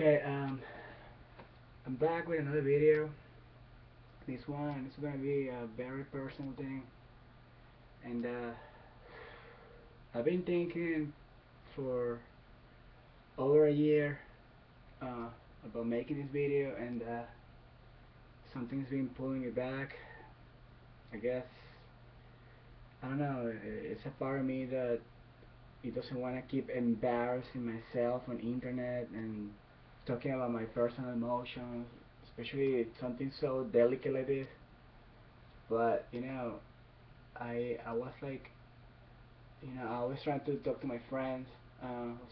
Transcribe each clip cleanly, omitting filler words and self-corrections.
Okay, I'm back with another video. This one is gonna be a very personal thing, and I've been thinking for over a year uh, about making this video, and something's been pulling me back. I guess I don't know. It's a part of me that it doesn't want to keep embarrassing myself on internet and talking about my personal emotions, especially something so delicate like this. But I was like, I always trying to talk to my friends,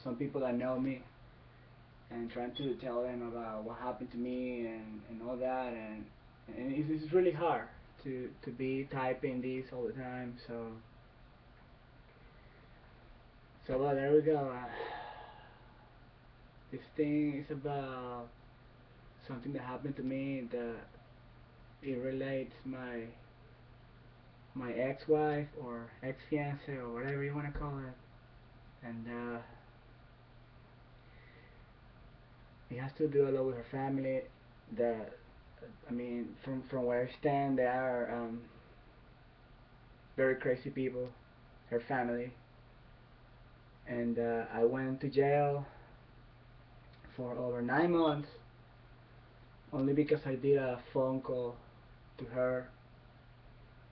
some people that know me, and trying to tell them about what happened to me and all that, and it's really hard to be typing this all the time. So well, there we go. This thing is about something that happened to me that it relates my ex-wife or ex-fiance or whatever you want to call it, and it has to do a lot with her family. That I mean, from where I stand, they are very crazy people. Her family, and I went to jail for over 9 months only because I did a phone call to her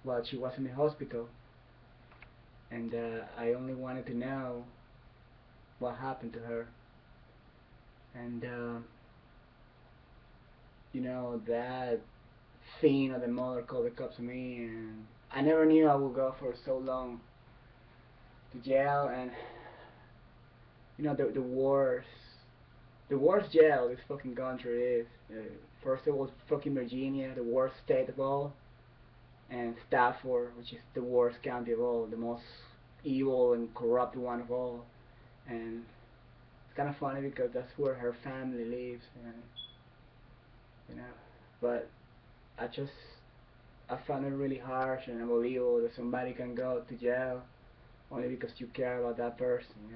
while she was in the hospital, and I only wanted to know what happened to her, and that fiend of the mother called the cops on me, and I never knew I would go for so long to jail, and the worst jail this fucking country is. First it was fucking Virginia, the worst state of all, and Stafford, which is the worst county of all, the most evil and corrupt one of all. And it's kind of funny because that's where her family lives, and you know. But I just I found it really harsh and unbelievable that somebody can go to jail only because you care about that person.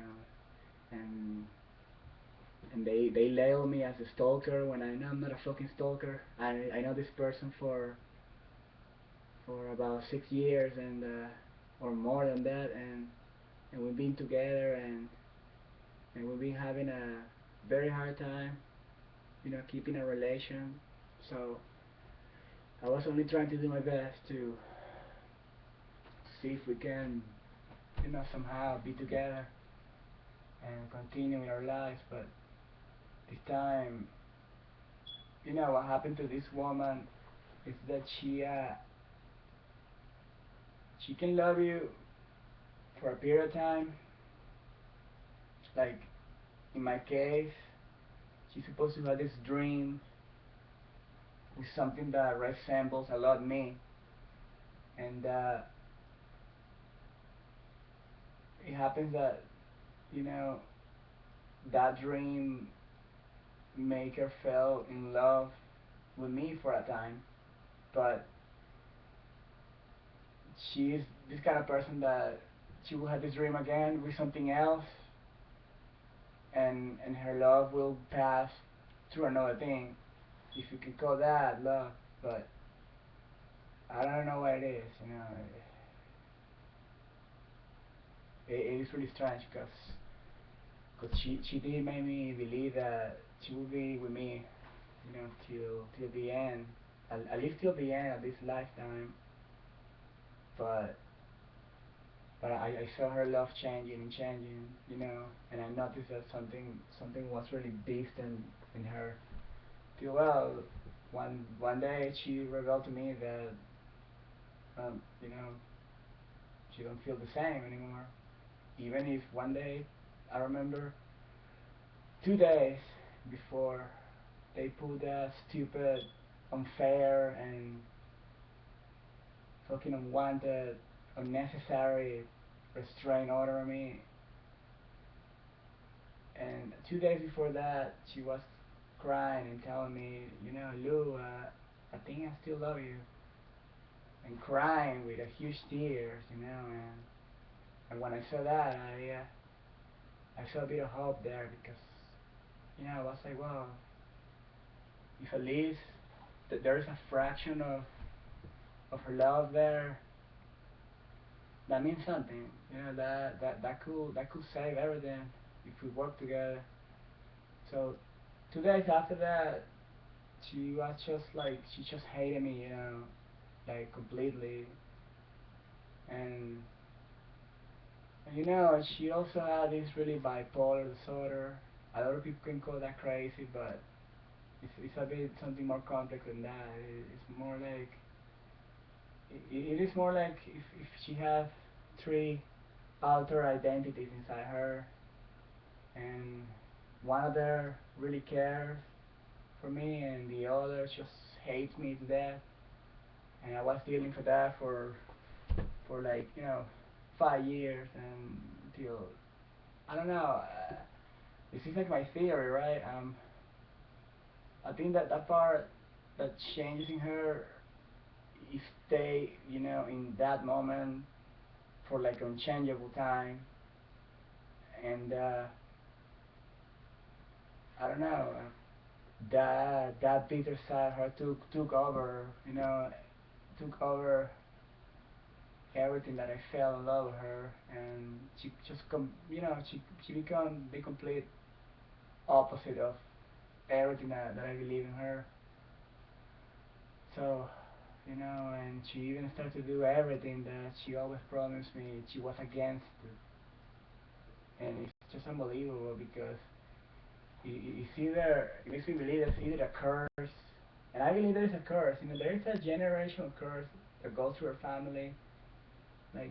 And they label me as a stalker when I know I'm not a fucking stalker. I know this person for about 6 years and or more than that, and we've been together, and we've been having a very hard time, keeping a relation. So I was only trying to do my best to see if we can, somehow be together and continue with our lives. But this time, what happened to this woman is that she can love you for a period of time. Like in my case, she's supposed to have this dream with something that resembles a lot me, and it happens that you know that dream make her fell in love with me for a time, but she's this kind of person that she will have this dream again with something else, and her love will pass through another thing, if you can call that love. But I don't know what it is. It is really strange because she did make me believe that she will be with me, till the end, at least till the end of this lifetime. But I saw her love changing and changing, and I noticed that something was really distant in her. Till well, one day she revealed to me that um, you know she don't feel the same anymore. Even if one day, I remember 2 days before they put that stupid, unfair, and fucking unwanted, unnecessary restraint order on me. And 2 days before that, she was crying and telling me, Lou, I think I still love you. And crying with a huge tears, and when I saw that, I saw a bit of hope there, because I was like, wow, if at least there is a fraction of her love there, that means something. That could save everything if we work together. So 2 days after that, she was just like she just hated me, like completely. And she also had this really bipolar disorder. A lot of people can call that crazy, but it's a bit something more complex than that. It's more like it is more like if she has three alter identities inside her, and one of them really cares for me, and the other just hates me to death. And I was dealing for that for like 5 years, and until I don't know. This is like my theory, right? I think that part that changes in her, if stay, in that moment for like unchangeable time, and I don't know, that bitter side her took over, took over everything that I fell in love with her, and she just she become the complete opposite of everything that I believe in her. So, and she even started to do everything that she always promised me she was against it. And it's just unbelievable because it's either, it makes me believe it's either a curse, and I believe there's a curse. There is a generational curse that goes through her family. Like,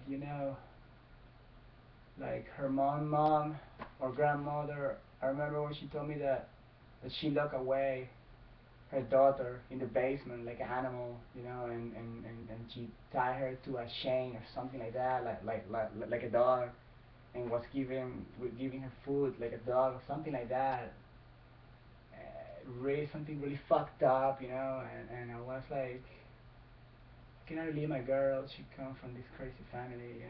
like her mom or grandmother. I remember when she told me that she locked away her daughter in the basement like an animal, and she tied her to a chain or something like that, like a dog, and was giving her food like a dog or something like that. Really something really fucked up, and I was like, I cannot believe my girl. She comes from this crazy family.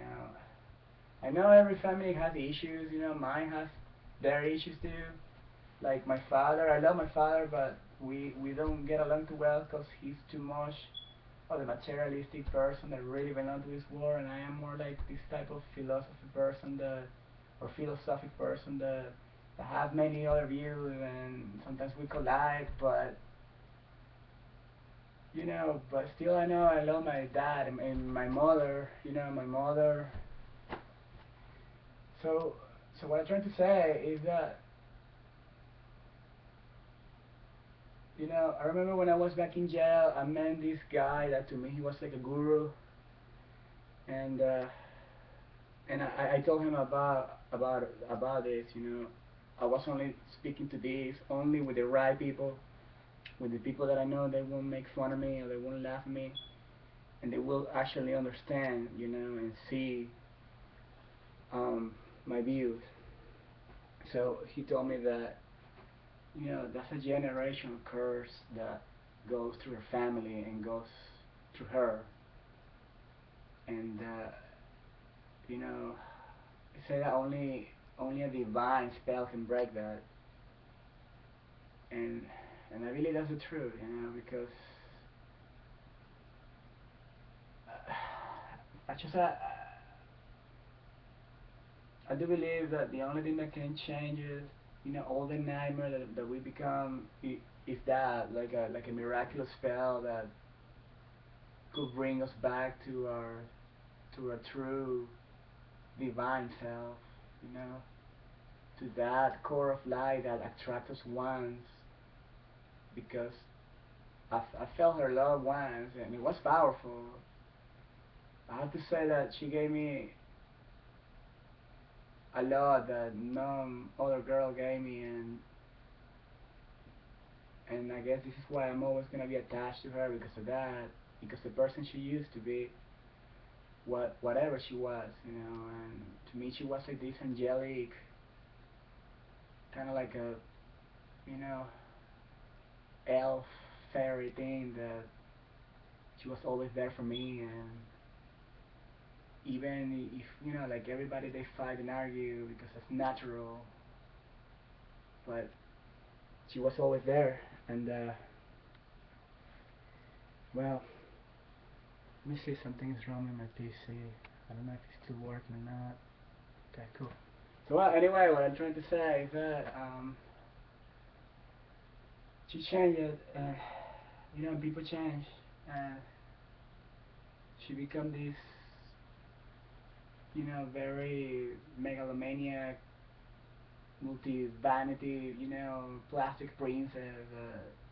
I know every family has issues, mine has their issues too. Like my father, I love my father, but we don't get along too well because he's too much of the materialistic person that really belongs to this world, and I am more like this type of philosophy person or philosophic person that has many other views, and sometimes we collide, but still I know I love my dad and my mother, my mother. So, so what I'm trying to say is that, I remember when I was back in jail, I met this guy that to me he was like a guru, and I told him about this. I was only speaking to this only with the right people, with the people that I know they won't make fun of me or they won't laugh at me, and they will actually understand, and see um, my views. So he told me that that's a generational curse that goes through her family and goes through her, and you know, they say that only a divine spell can break that, and and I believe that's the truth, because uh, I just I do believe that the only thing that can change is, all the nightmare that we become, is that like a miraculous spell that could bring us back to our true divine self, you know, to that core of light that attracts us once, because I felt her love once and it was powerful. I have to say that she gave me a lot that no other girl gave me, and I guess this is why I'm always gonna be attached to her because of that, because the person she used to be, whatever she was, and to me she was like this angelic, kind of like a, you know, elf fairy thing that she was always there for me, and even if, like everybody they fight and argue because it's natural, but she was always there. And well, let me see, something is wrong with my PC. I don't know if it's still working or not. Okay, cool. So well, anyway, what I'm trying to say is that she changed. People change, and she become this, very megalomaniac, multi-vanity, plastic princess.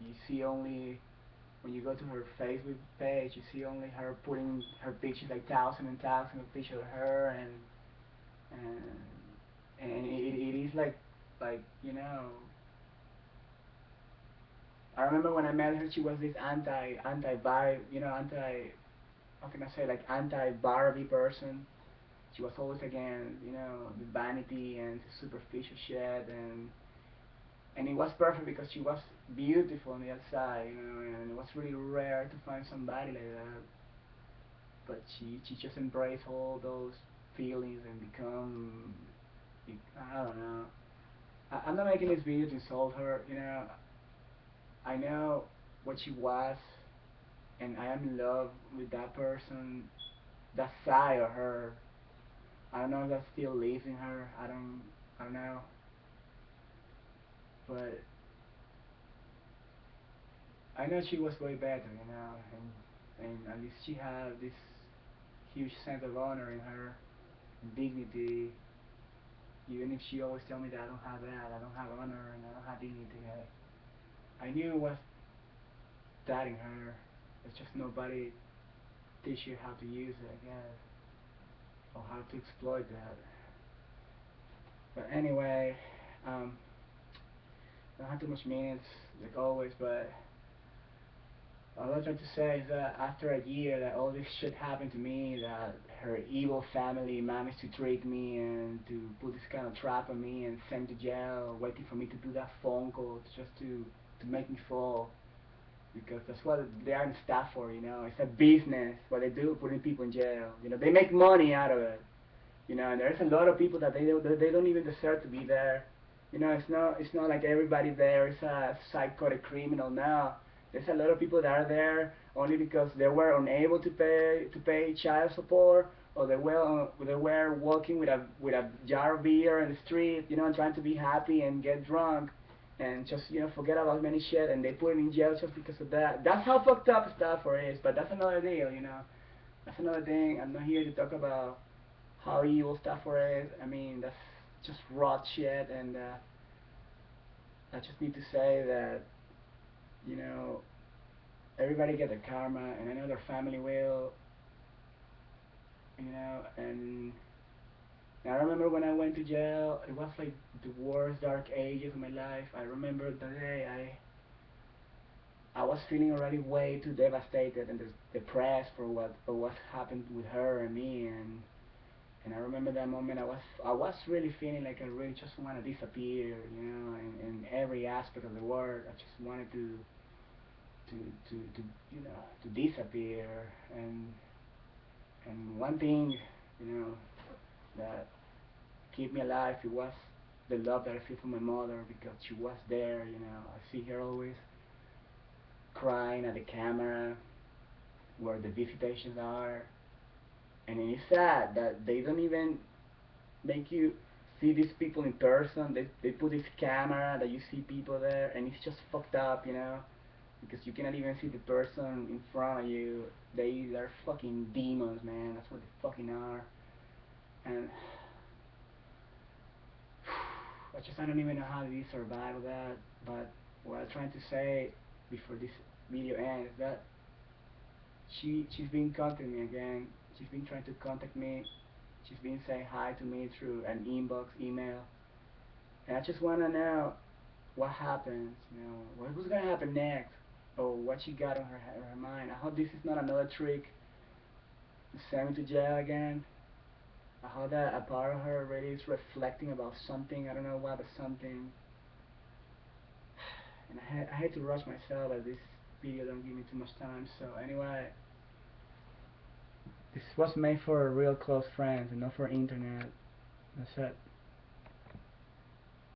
You see only when you go to her Facebook page, you see only her putting her pictures, like thousand and thousand of pictures of her, and it is like I remember when I met her, she was this anti Barbie, how can I say, like anti Barbie person. She was always against the vanity and the superficial shit, and it was perfect because she was beautiful on the outside, and it was really rare to find somebody like that. But she just embraced all those feelings and become, I don't know. I'm not making this video to insult her, I know what she was, and I am in love with that person, that side of her. I don't know if that still lives in her. I don't know, but I know she was way better, and at least she had this huge sense of honor in her, and dignity. Even if she always tell me that I don't have that, I don't have honor, and I don't have dignity. I knew it was that in her. It's just nobody teach you how to use it, I guess, or how to exploit that. But anyway, I don't have too much minutes, like always, but all I'm trying to say is that after a year that all this shit happened to me, that her evil family managed to trick me and to put this kind of trap on me and send to jail, waiting for me to do that phone call just to make me fall. Because that's what they are in staff for, It's a business, what they do, putting people in jail. They make money out of it. And there's a lot of people that they don't even deserve to be there. It's not like everybody there is a psychotic criminal now. There's a lot of people that are there only because they were unable to pay child support, or they were walking with a jar of beer in the street, and trying to be happy and get drunk, and just forget about many shit, and they put him in jail just because of that. That's how fucked up Stafford is, but that's another deal. That's another thing. I'm not here to talk about how evil Stafford is. I mean, that's just rot shit, and I just need to say that you know everybody get their karma, and I know their family will, and I remember when I went to jail, it was like the worst dark ages of my life. I remember the day I was feeling already way too devastated and depressed for what happened with her and me, and I remember that moment I was really feeling like I really just want to disappear, in every aspect of the world. I just wanted to disappear, and one thing, you know that keep me alive, it was the love that I feel for my mother, because she was there. I see her always crying at the camera where the visitations are, and it's sad that they don't even make you see these people in person. They put this camera that you see people there, and it's just fucked up, because you cannot even see the person in front of you. They're fucking demons, man. That's what they fucking are. And I don't even know how to survive that. But what I'm trying to say before this video ends is that she's been contacting me again. She's been trying to contact me. She's been saying hi to me through an inbox email, and I just want to know what happens. What's gonna happen next, or what she got on her mind. I hope this is not another trick to send me to jail again. I hope that a part of her already is reflecting about something. I don't know what, but something. And I had to rush myself, as this video don't give me too much time. So anyway, this was made for real close friends and not for internet. That's it.